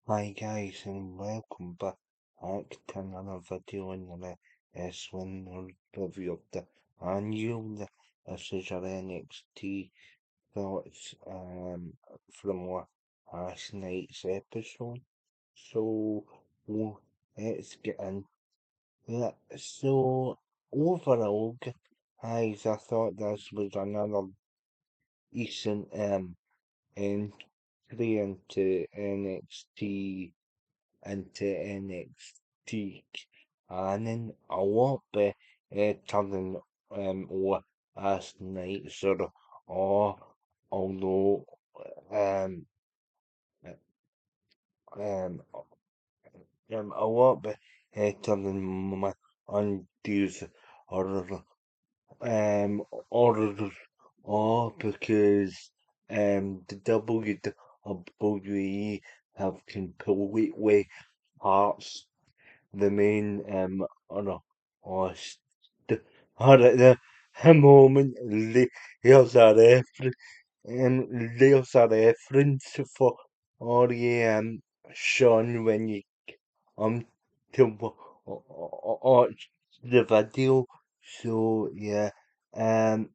Hi guys and welcome back to another video in the wrestling review of the annual. This is our NXT thoughts from last night's episode. So let's get in. So overall, guys, I thought this was another decent entry into NXT and then a lot better than last night sort of or although um um a lot better than my undies or orders or because the WWE have completely hearts the main or or at the moment there's a there's a reference for or Sean when you to watch the video. So yeah, um,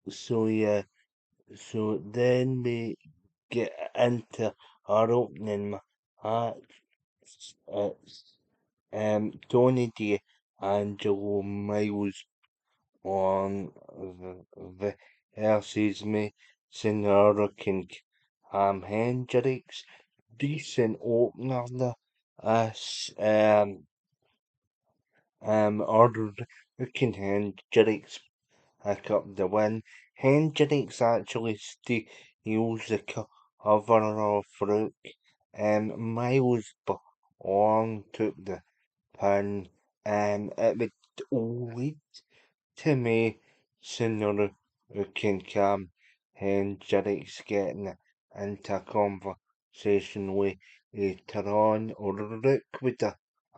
so yeah, so then we get into our opening match. Tony D'Angelo Miles on the versus me, Senora King, Hendricks, decent opener there, as ordered looking Hendricks pick up the win. Hendricks actually steals the cover of Rook, and Miles Bond took the pin, and it would lead to me sooner who can come Hendricks getting into a conversation with later on, or Rook would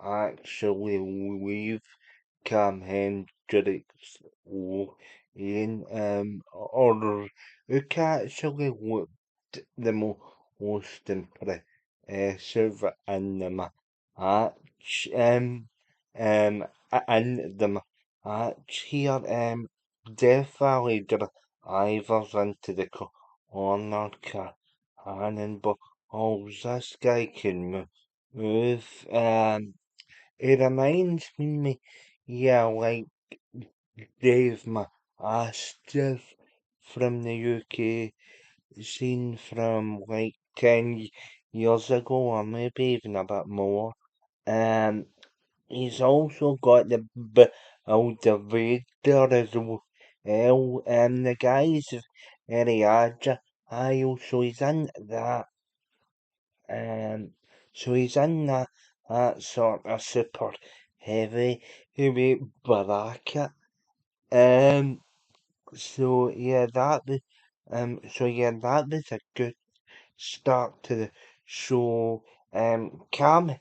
actually leave Cam Hendricks in, or Rook actually looked the most impressive in the match. In the match here, definitely drivers into the corner cannon, but oh, this guy can move. It reminds me, yeah, like Dave Mastiff from the UK, seen from like 10 years ago, or maybe even a bit more. Um, he's also got the older Vader as well. The guy's very agile, so he's in that. Um, so he's in that sort of super heavy bracket. Um, that was a good start to the show. Um, Cam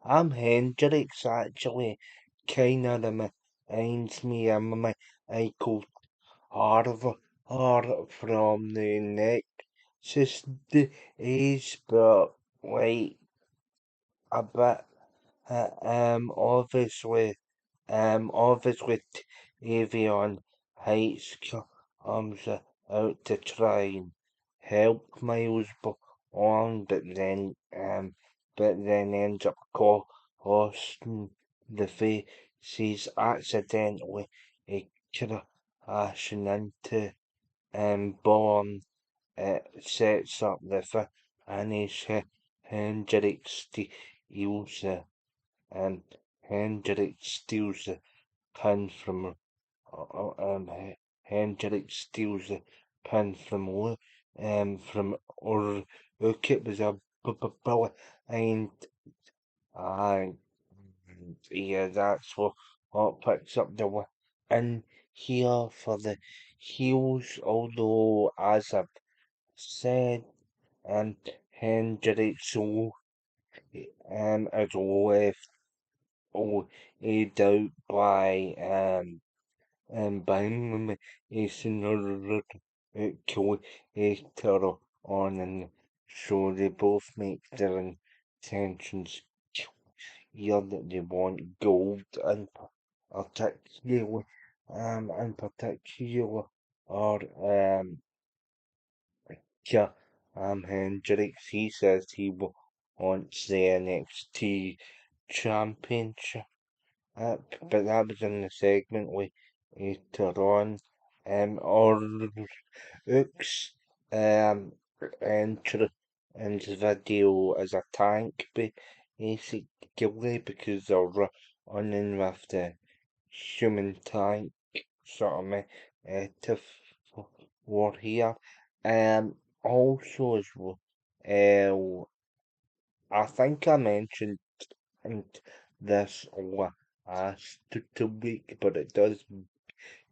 Hendricks actually kind of reminds me of my Michael Harvard from the Nexus days, but like a bit, obviously Avion Heights comes out to try and help Miles on, but then ends up costing the faces accidentally crashing into Born. Sets up the finish. Hendricks steals um, Hendricks steals the pin from Hendricks steals the pin or it was a bullet and uh, yeah, that's what picks up the win here for the heels. Although as I've said, Hendricks is left out by Bang Mason creator on and so they both make their intentions clear that they want gold particularly in particular or yeah, Hendrix, he says wants the NXT championship. But that was in the segment with later on. Or Ooks um entered in the video as a tank basically because they're running with the human tank sort of to war here. Also as well, uh, I think I mentioned this last week, but it does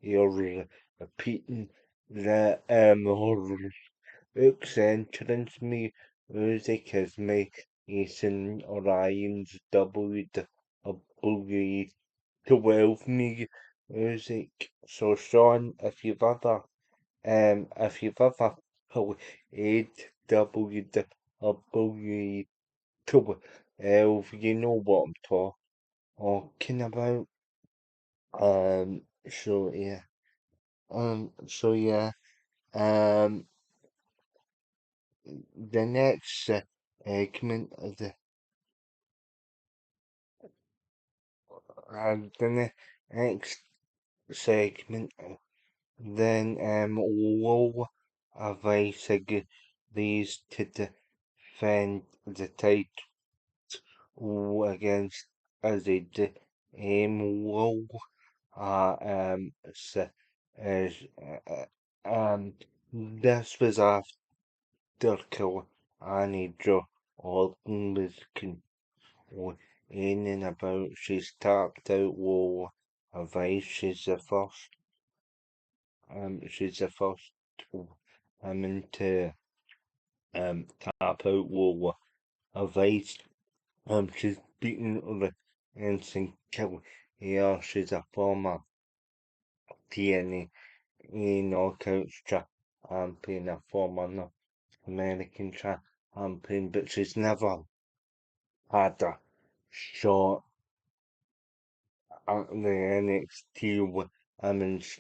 you're repeating the entrance music is Mason Orion's WWE 12 music. So Sean, if you've ever played WWE 12, you know what I'm talking about. Um, so yeah, so yeah, um, the next segment of the next segment, then will advise these to defend the title against as they will as this was after Annie Jo Orton was in and about. She's tapped out Will advice. She's the first to tap out Will advice. She's beaten the instant kill. Yeah, she's a former TNA Knockouts champion, a former North American champion, but she's never had a shot at the NXT Women's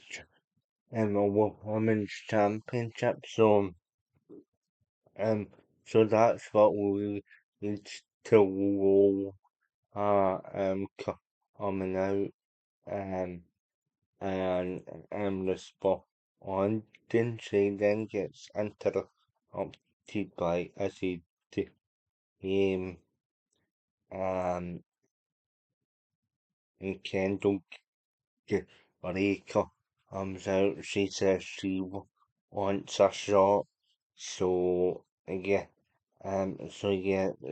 Women's Championship. Um, so that's what we leads to Will coming out um and responding. She then gets interrupted by Izzy um and Kendall Rika comes out. She says she wants a shot. So yeah,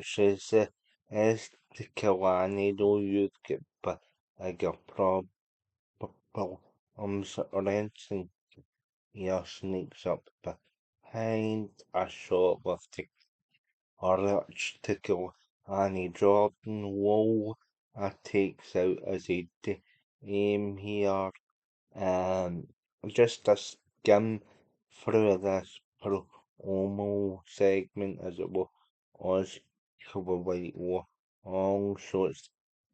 she's as the Kalani though you get bigger problems. Ransom here sneaks up behind a shot with the orange tickle Annie Jordan. Whoa, takes out as he aim here. Um, just a skim through this promo segment as it was quite long, so it's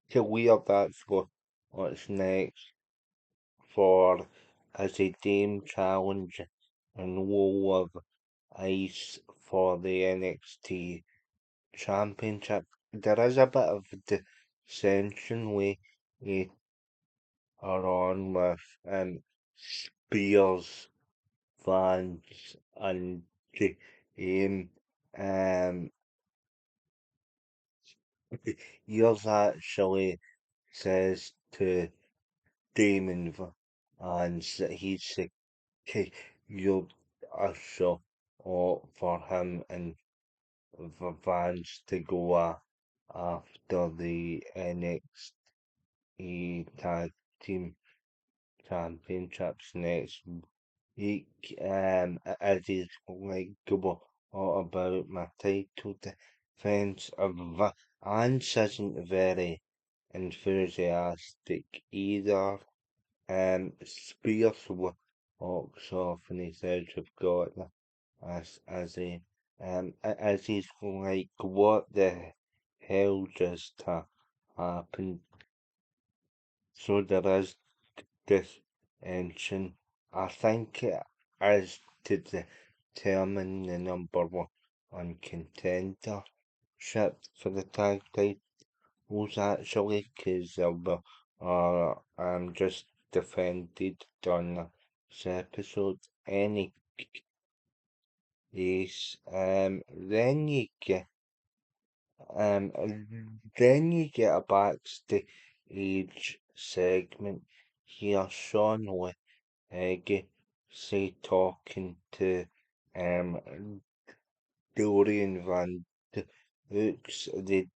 clear that's what's next for as a Dame challenge and Wall of Ice for the NXT Championship. There is a bit of dissension we are on with Spears fans and um, um, yours actually says to Damon and he's you're a show for him and Vance to go after the NXT Tag Team Championships next week. As is like go about my title defense. Vance isn't very enthusiastic either. Spears walks off and he says we've got as a as he's like, what the hell just happened? So there is this tension. I think it is to determine the number one contendership for the tag titles actually, because they were just defended on this episode. Any case, um, then you get a backstage segment here, Sean say talking to um Dorian Van Hooks. They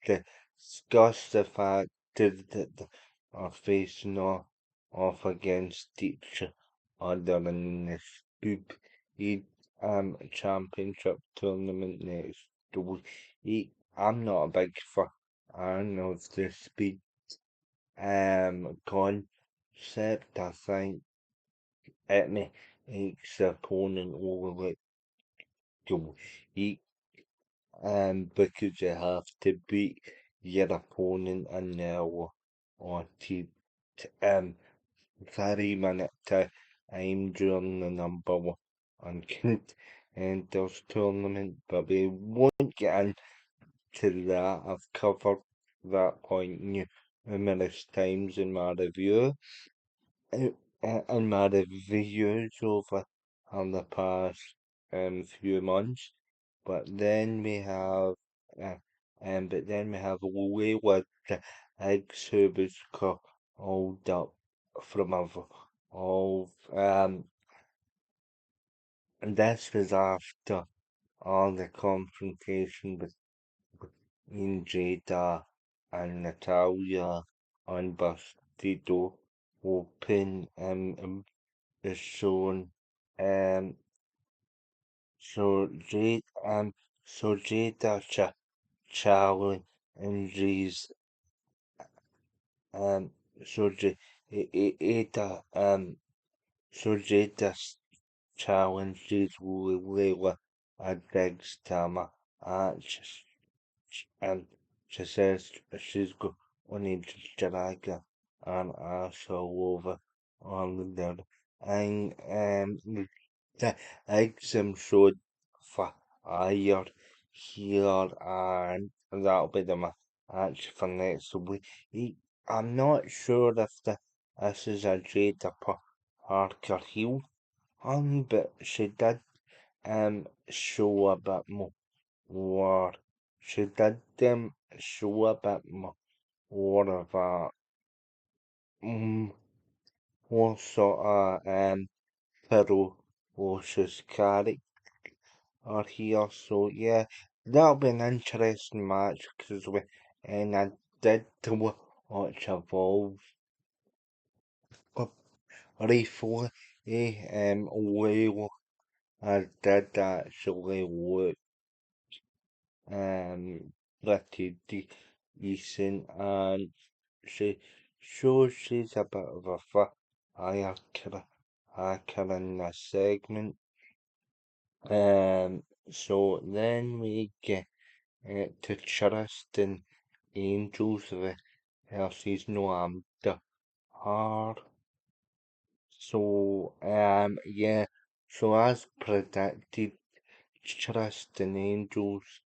discuss the fact that they are facing off against each other in the Scoop League Championship tournament next week. I'm not a big fan of the speed concept. I think it makes the opponent look weak because you have to beat your opponent in the or to um 30-minute time during the number one contenders tournament, but we won't get into that. I've covered that point numerous times in my review. In my reviews over the past few months, but then we have Louis with the eggs who was called up from of and this was after all the confrontation between Jada and Natalia on Busted Open is shown. Um, so Jada challenges um, so Jada challenges Layla at Diggs Tama. And she says she's going to drag an asshole over on the and the exam showed fire here, and that'll be the match for next week. I'm not sure if this is a Jada Parker heel, but she did show a bit more. She did show a bit more of a more sort of ferocious character here. So yeah, that'll be an interesting match because I did to watch Evolve briefly. Well, I did actually look pretty decent, and she shows she's a bit of a fire in this segment. So then we get to Tristan Angels versus Noam Dar. So yeah, so as predicted, Tristan Angels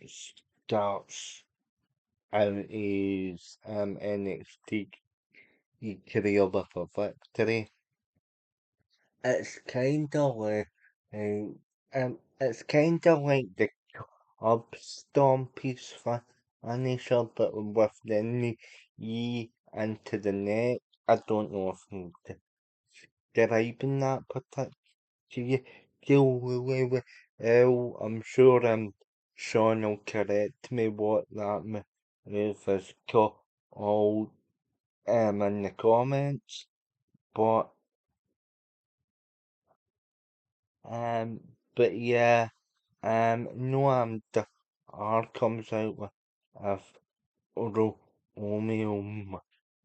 starts out his NXT career with a victory. It's kind of like the Up Stompy's finisher, but with the knee into the neck. I don't know if I'm describing that particularly well. I'm sure Sean will correct me what that move is called in the comments, but um, but yeah. Noam R comes out with Romeo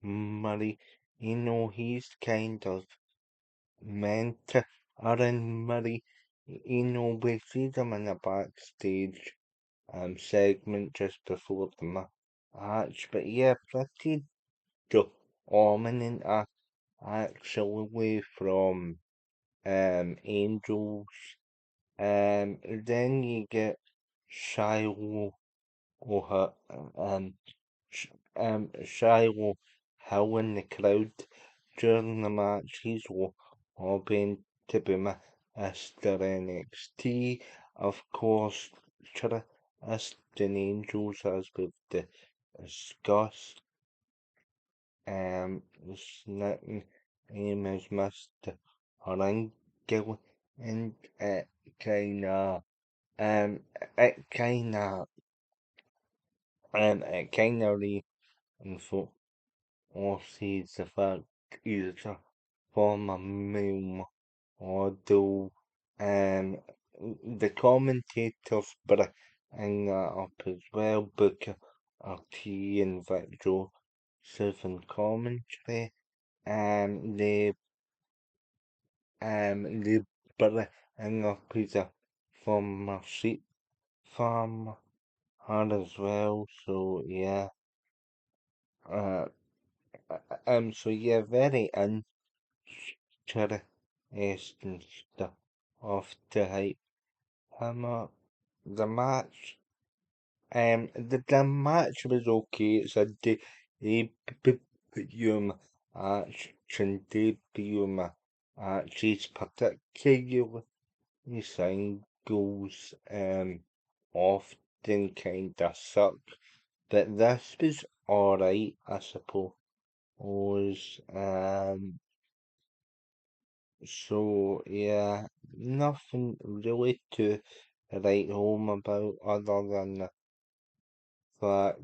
Murray. He's kind of meant to Aaron Murray, we see them in a backstage segment just before the match, but yeah, pretty dominant actually from Angels. Then you get Shiloh or Sh- Shiloh Hill in the crowd during the match. He's hoping to be Mr. NXT. Of course, Tristan Angels, as we've discussed. His nickname is Mr. Orango, and um, it kinda, it kinda reinforces the fact he's a former male model. Um, the commentators bring that up as well. Booker T and Vic Joseph in commentary. They they bring up he's a former sheep farmer as well. So yeah. Uh, so yeah, very interesting stuff off the hype him up. The match, the match was okay. It's a debut match, and debut matches, particularly singles, often kinda suck. But this was alright, I suppose. So yeah, nothing really to write home about other than the fact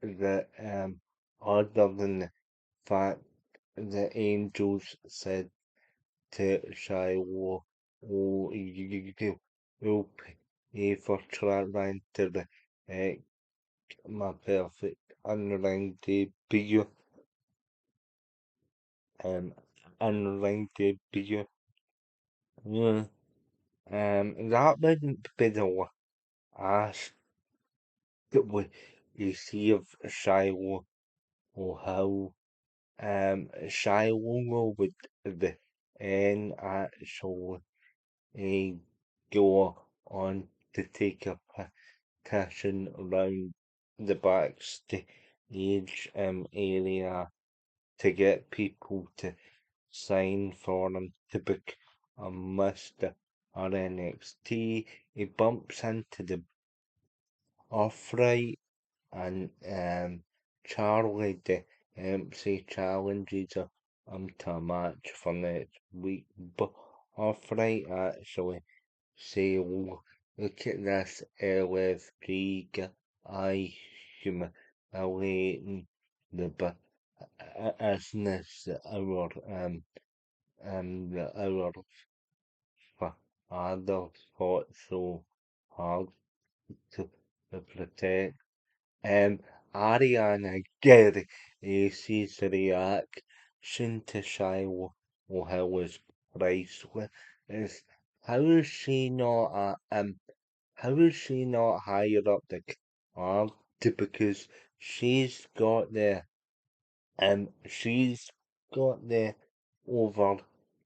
that other than the fact the angels said to Shiloh, "Oh, you'll pay for trying to wreck my perfect unring debut, um, unring debut." Yeah. That wouldn't be the last that we see of Shiloh or how Shiloh would then actually go on to take a petition around the backstage area to get people to sign for him to become Mr. or NXT. He bumps into the off-right and Charlie the MC challenges to a match for next week. But off-right actually say, look at this LFG guy humiliating the business that our father fought so hard to protect. Um, Ariana Gracie's reaction to Shiloh Hill is priceless. Is how is she not how is she not higher up the card? Because she's got the she's got the over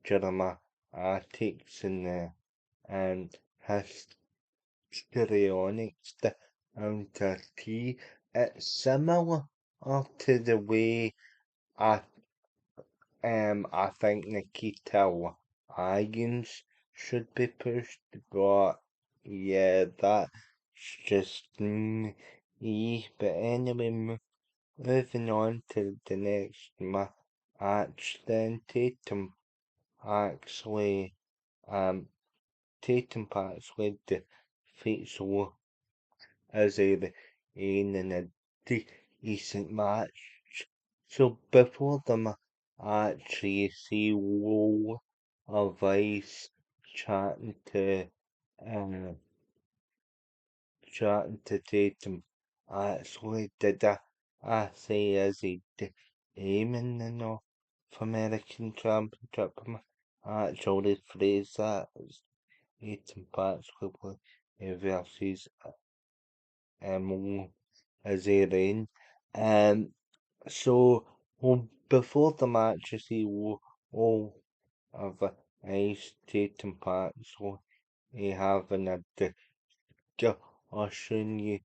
dramatics and the histrionics down to T. It's similar to the way I I think Nikita Lyons should be pushed, but yeah, that's just but anyway, moving on to the next match, then actually um Tatum actually defeats Azir in a decent match. So before the match, you see Wall of Ice chatting to uh, Tatum. Actually, did I say is he aiming the North American Championship? actually phrase that. It's Ethan Patchcliffe versus as a rain. Um, so before the match, you see, all of Ice Tatum Patch, so he having a discussion.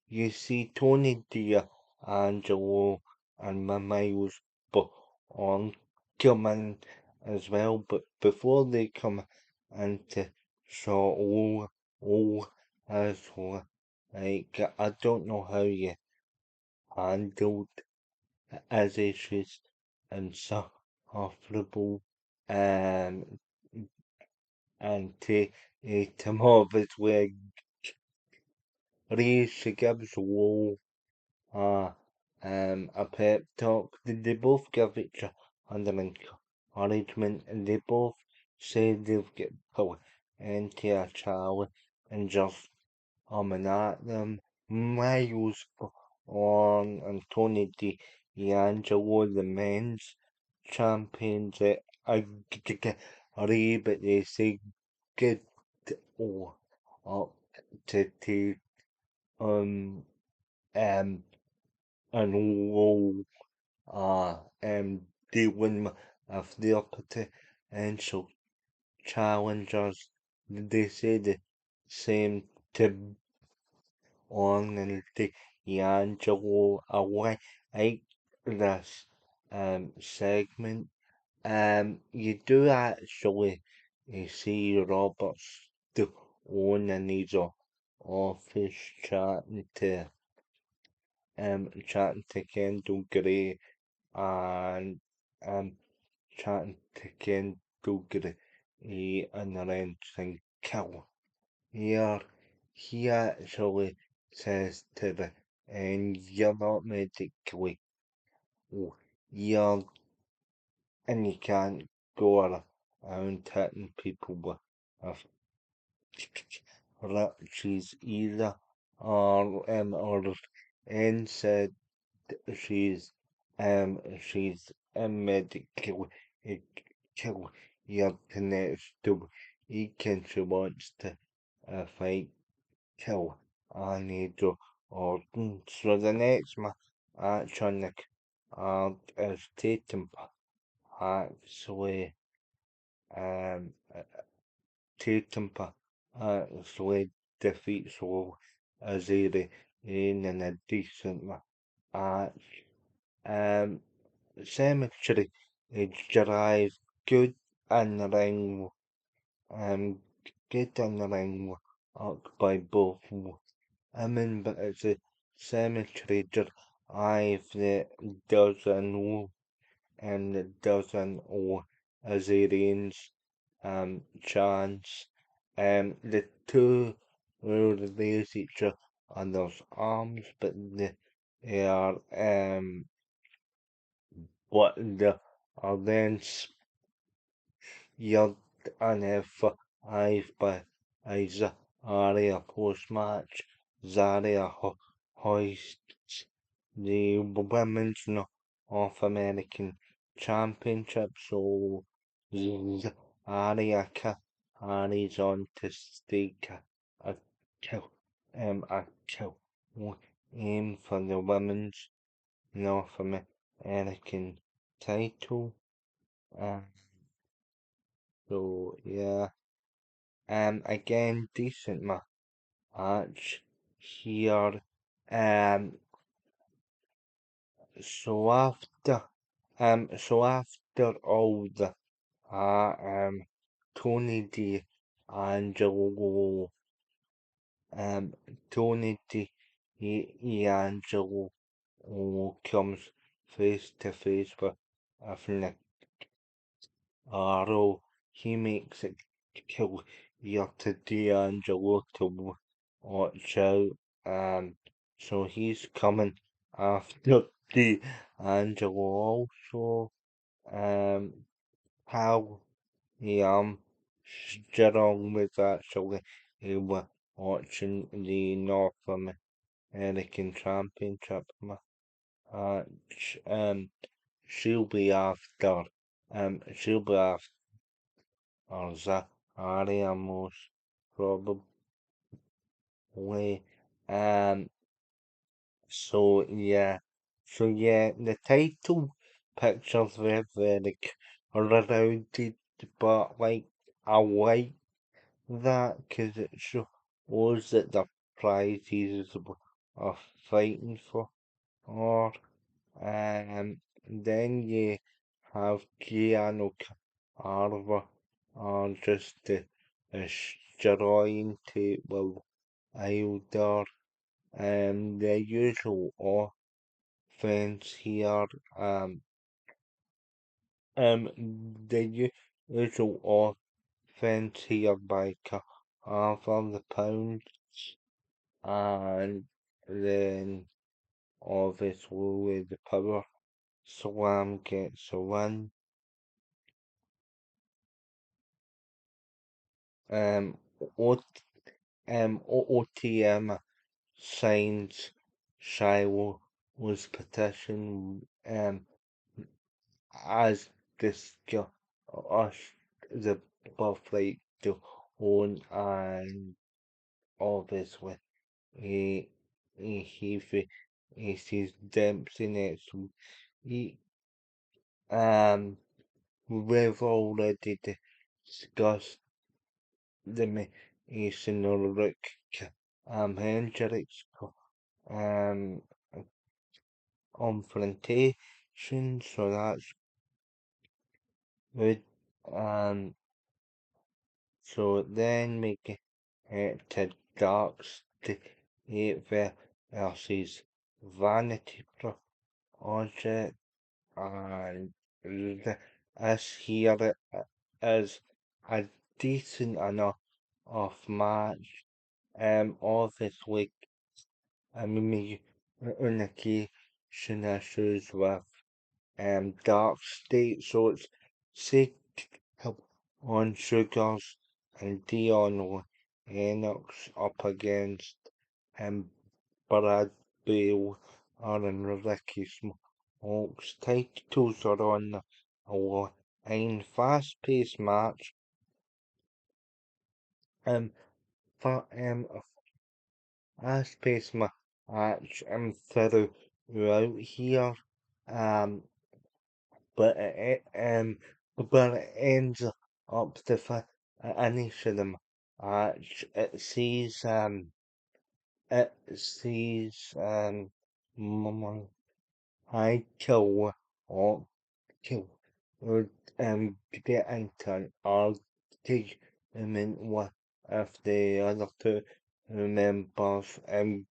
You see Tony D'Angelo and Miles on coming as well, but before they come into shot, as well, like I don't know how you handled as issues and sufferable um and take him off his way. She gives Wall uh, a pep talk. They both give each other encouragement and they both say they'll get put into a challenge and just coming at them. Miles on and Tony D'Angelo, the men's champions, agree, but they say get up to take um um and will dealing with the potential challengers. They say the same to on and the D'Angelo. I this segment. You do actually see Roberts to own and he's office chatting to Kendall Gray and um chatting to Kendall Gray and then saying kill. Here he actually says to the and you're not medically young and you can't go around hitting people with riches either. Or N said she's medically kill your next to can she wants to fight kill I need to Orton. So the next match on the card is Tatum actually um Tatum actually defeats Will Azeri in a decent match. Um Cemetery drives good in the ring um good in the ring up by both women, but it's a cemetery drive that doesn't and it doesn't or Azarian's chance. The two will release each other's arms, but they are what the are then speared and F5 by Zaria post-match. Zaria hoists the Women's North American Championship, so Zaria carries on to stake a kill, a kill aim for the Women's North American title. Uh, so yeah, again decent match here. Um, so after all the uh, um Tony D'Angelo um Tony D'Angelo comes face to face with Nick Arrow. He makes it kill to D'Angelo to watch out. So he's coming after D'Angelo also. How he strong with actually watching the North American Championship match. She'll be after. Shugars are the area most probably. Um, so yeah, the title picture's very crowded, but like I like that because it shows that the prizes are fighting for. Or then you have Keanu Carver on just destroying table Wilder. The usual offense here. Um, um, the usual offense here by Carver the pound, and then obviously the power slam gets a win. Um, O- OTM signs Shiloh's petition as discussed the birthright to own, and obviously he he sees Dempsey next week. Um, we've already discussed the Mason Ulrich Hendricks um confrontation, so that's good. Um, so then we get to DarkState versus Vanity Project, and this here is a decent enough match. Obviously, I mean, on occasion issues with DarkState, so it's sick on Shugars and Dion Lennox up against Brad Bale and Ricky Smokes. Titles are on the line. Fast-paced match. Um, a fast-paced match throughout here. Um, but it ends up the finish of the match. It sees I kill or kill would get into an argument with if the other two members um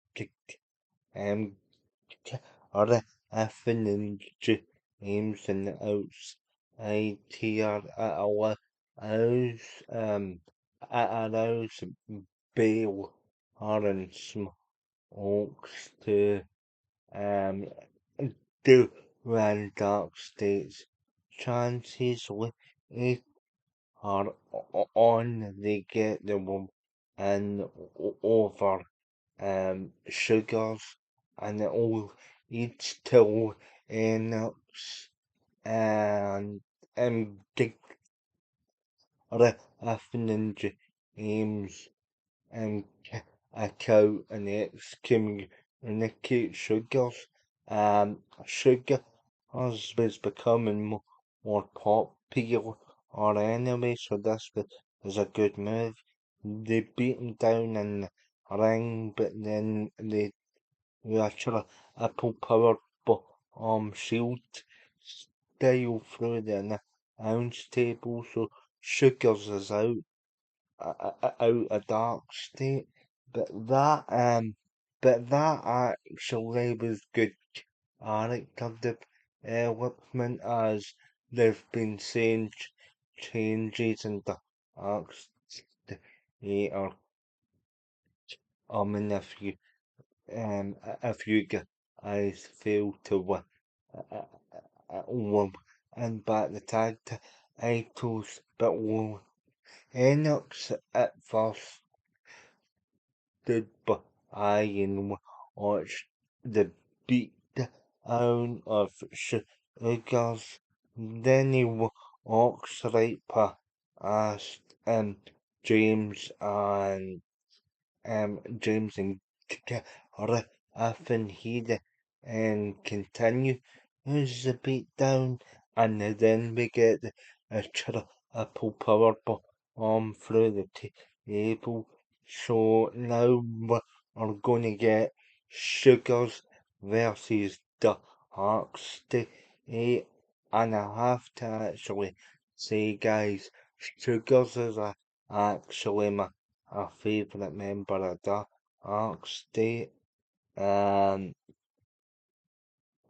or if in James and outside here it allows Bale or Smokes to um do run dark states. Chances with it are on they get the one and over Shugars, and it all leads to ends and the afternoon James and a cow and excommunicate Shugars. Shugars was becoming more popular or anyway, so this was a good move. They beat him down in the ring, but then they actually Apple Power shield style through the announce table, so Sugars is out a dark state. But that actually was good character development, as they've been saying changes in the dark state are in if you guys fail to win back the tag titles, but will Enoch at first stood by and watched the beat down of Shugars. Then he Oxlade as James and James and Griffin he'd continue as the beatdown, and then we get a triple powerbomb through the table. So now we're going to get Shugars versus DarkState, and I have to actually say, guys, Shugars is actually my favourite member of DarkState. Um,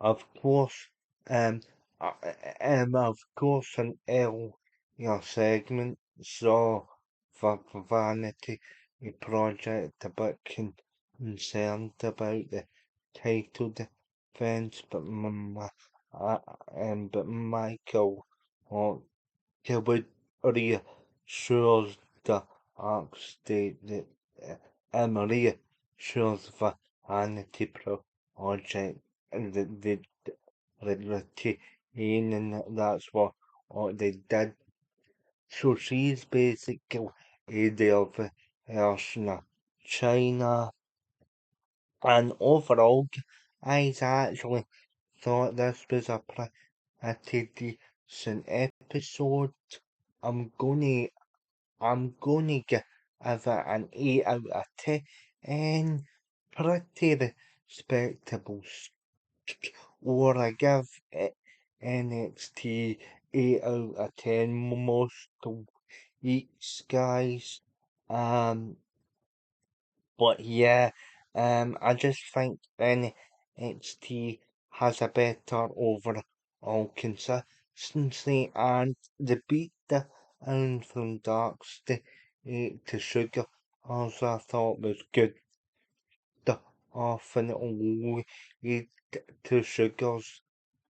of course, um, of course, an earlier segment saw for Vanity Project a bit concerned about the title defense, but but Michael would reassures the Arkstate that reassures the Vanity Project and the retain, and that's what they did. So she's basically the version of China, and overall, I actually thought this was a pretty decent episode. I'm gonna I'm gonna give it an 8 out of 10. Pretty respectable score. I give it NXT 8 out of 10 most weeks, guys. Um, but yeah, I just think NXT has a better overall consistency, and the beat down from Darkstay to Sugar also I thought was good. The often lead to Sugars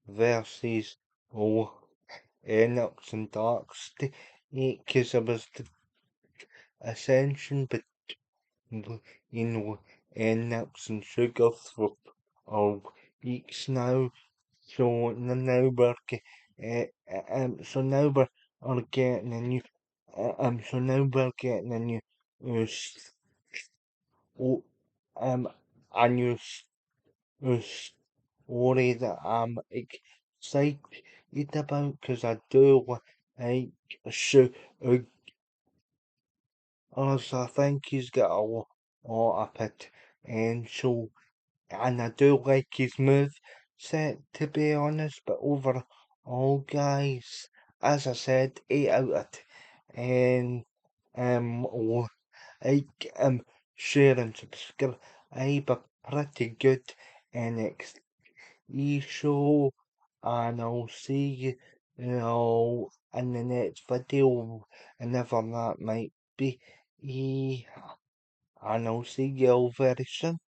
versus Enox and Darkstay, because it was the ascension in Enox and Sugars for weeks now. So now so now we're getting a new so now we're getting uh, s- o- um a new story that I'm excited about, because I do like Sugars. I think he's got a lot of potential, and I do like his move set, to be honest. But overall, guys, as I said, 8 out of 10. Like, share and subscribe. A pretty good NXT show, and I'll see you in the next video, whenever that might be. And I'll see you all very soon.